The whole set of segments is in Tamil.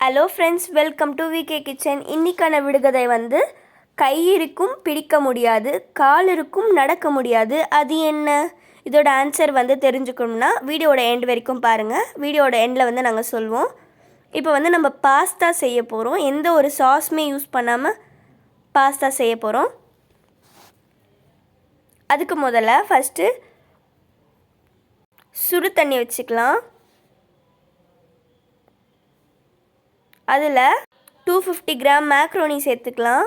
Hello friends, welcome to VK kitchen. இன்றைக்கான விடுகதை வந்து கை இருக்கும் பிடிக்க முடியாது, கால் இருக்கும் நடக்க முடியாது, அது என்ன? இதோட ஆன்சர் வந்து தெரிஞ்சுக்கணும்னா வீடியோட எண்ட் வரைக்கும் பாருங்கள். வீடியோட எண்டில் வந்து நாங்கள் சொல்வோம். இப்போ வந்து நம்ம பாஸ்தா செய்ய போகிறோம். எந்த ஒரு சாஸுமே யூஸ் பண்ணாமல் பாஸ்தா செய்ய போகிறோம். அதுக்கு முதல்ல ஃபஸ்ட்டு சுடு தண்ணி வச்சுக்கலாம். அதில் 250 கிராம் மேக்ரோனி சேர்த்துக்கலாம்.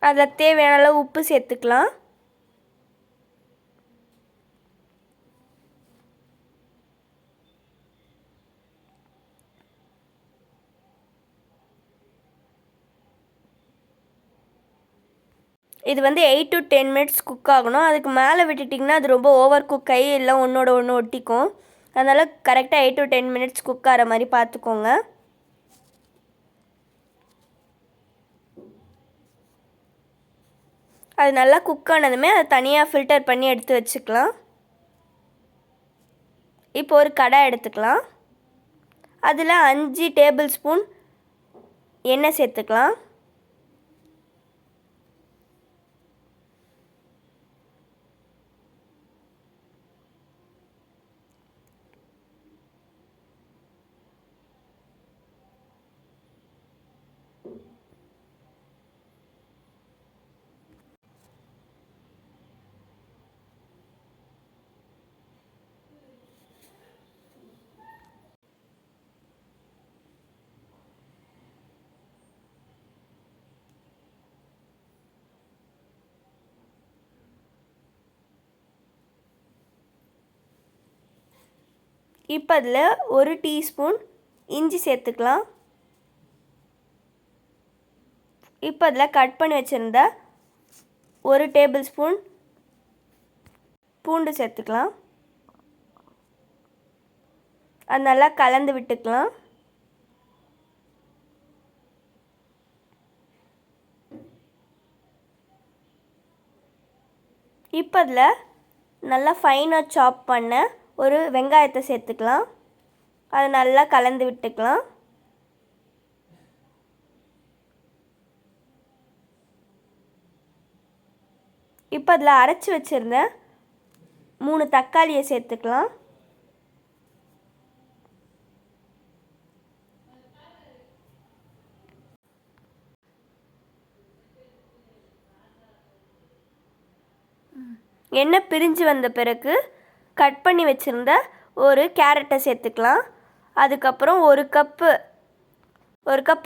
அதில் தேவையான அளவு உப்பு சேர்த்துக்கலாம். இது வந்து 8 to 10 மினிட்ஸ் குக் ஆகணும். அதுக்கு மேலே விட்டுட்டிங்கன்னா அது ரொம்ப ஓவர் குக் ஆகி எல்லாம் ஒன்றோட ஒன்று ஒட்டிக்கும். அதனால் கரெக்டாக 8 to 10 மினிட்ஸ் குக் ஆகிற மாதிரி பார்த்துக்கோங்க. அது நல்லா குக் ஆனதுமே அதை தனியாக ஃபில்டர் பண்ணி எடுத்து வச்சுக்கலாம். இப்போ ஒரு கடாய் எடுத்துக்கலாம். அதில் 5 டேபிள் ஸ்பூன் எண்ணெய் சேர்த்துக்கலாம். இப்போ அதில் 1 டீஸ்பூன் இஞ்சி சேர்த்துக்கலாம். இப்போ அதில் கட் பண்ணி வச்சுருந்த 1 டேபிள் ஸ்பூன் பூண்டு சேர்த்துக்கலாம். அது நல்லா கலந்து விட்டுக்கலாம். இப்போ அதில் நல்லா ஃபைனாக சாப் பண்ண ஒரு வெங்காயத்தை சேர்த்துக்கலாம். அதை நல்லா கலந்து விட்டுக்கலாம். இப்போ அதில் அரைச்சி வச்சுருந்த 3 தக்காளியை சேர்த்துக்கலாம். எண்ணெய் பிரிஞ்சு வந்த பிறகு கட் பண்ணி வச்சுருந்த ஒரு கேரட்டை சேர்த்துக்கலாம். அதுக்கப்புறம் ஒரு கப்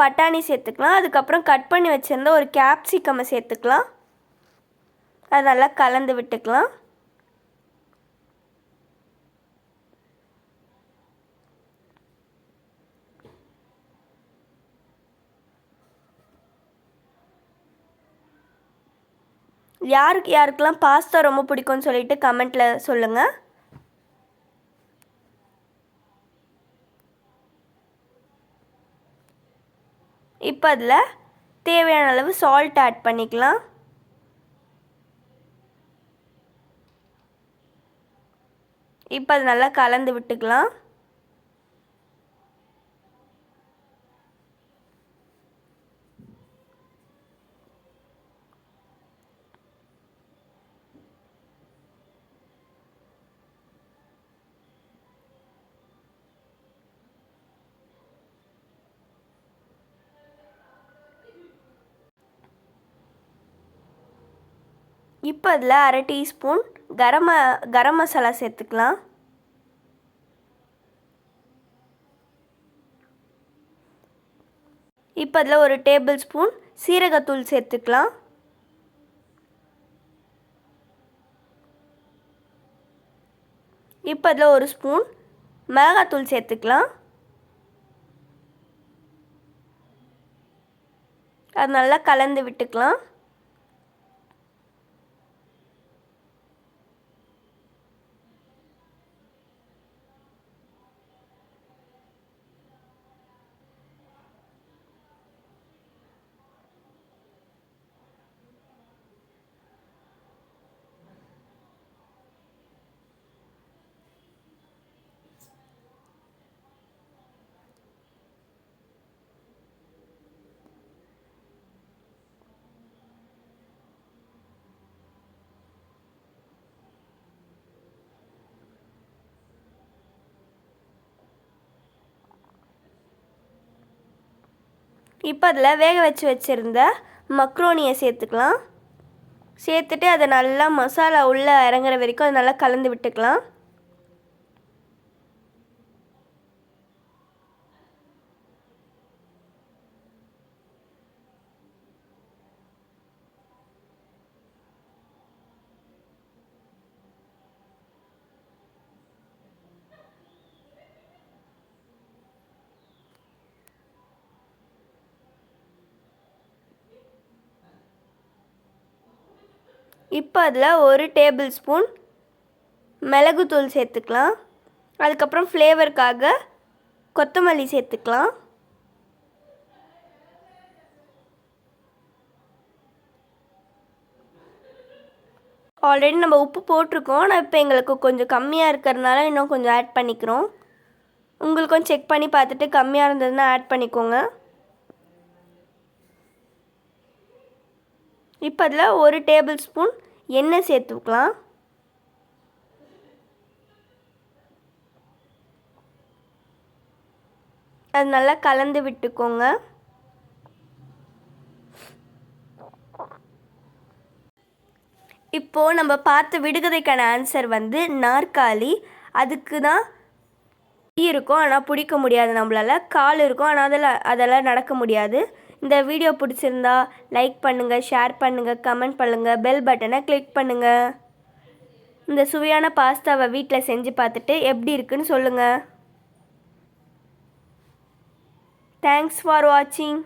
பட்டாணி சேர்த்துக்கலாம். அதுக்கப்புறம் கட் பண்ணி வச்சுருந்த ஒரு கேப்சிகம்மை சேர்த்துக்கலாம். அது நல்லா கலந்து விட்டுக்கலாம். யாருக்கெல்லாம் பாஸ்தா ரொம்ப பிடிக்கும்னு சொல்லிட்டு கமெண்ட்டில் சொல்லுங்கள். இப்போ அதில் தேவையான அளவு சால்ட் ஆட் பண்ணிக்கலாம். இப்போ அது நல்லா கலந்து விட்டுக்கலாம். இப்போ அதில் 1/2 டீஸ்பூன் கரம் மசாலா சேர்த்துக்கலாம். இப்போ அதில் 1 டேபிள் ஸ்பூன் சீரகத்தூள் சேர்த்துக்கலாம். இப்போ அதில் 1 ஸ்பூன் மிளகாத்தூள் சேர்த்துக்கலாம். அது நல்லா கலந்து விட்டுக்கலாம். இப்போ அதில் வேக வச்சுருந்த மக்ரோனியை சேர்த்துக்கலாம். சேர்த்துட்டு அதை நல்லா மசாலா உள்ளே இறங்குற வரைக்கும் அதை நல்லா கலந்து விட்டுக்கலாம். இப்போ அதில் 1 டேபிள் ஸ்பூன் மிளகுத்தூள் சேர்த்துக்கலாம். அதுக்கப்புறம் ஃப்ளேவருக்காக கொத்தமல்லி சேர்த்துக்கலாம். ஆல்ரெடி நம்ம உப்பு போட்டிருக்கோம். ஆனால் இப்போ எங்களுக்கு கொஞ்சம் கம்மியாக இருக்கிறதுனால இன்னும் கொஞ்சம் ஆட் பண்ணிக்கிறோம். உங்களுக்கும் செக் பண்ணி பார்த்துட்டு கம்மியாக இருந்ததுன்னா ஆட் பண்ணிக்கோங்க. இப்போ அதில் 1 டேபிள் ஸ்பூன் எண்ணெய் சேர்த்துக்கலாம். அது நல்லா கலந்து விட்டுக்கோங்க. இப்போது நம்ம பார்த்த விடுகதைக்கான ஆன்சர் வந்து நாற்காலி. அதுக்கு தான் இருக்கும் ஆனால் பிடிக்க முடியாது, நம்மளால் கால் இருக்கும் ஆனால் அதெல்லாம் நடக்க முடியாது. இந்த வீடியோ பிடிச்சிருந்தா லைக் பண்ணுங்கள், ஷேர் பண்ணுங்கள், கமெண்ட் பண்ணுங்கள், பெல் பட்டனை கிளிக் பண்ணுங்கள். இந்த சுவையான பாஸ்தாவை வீட்டில் செஞ்சு பார்த்துட்டு எப்படி இருக்குன்னு சொல்லுங்கள். தேங்க்ஸ் ஃபார் வாட்சிங்.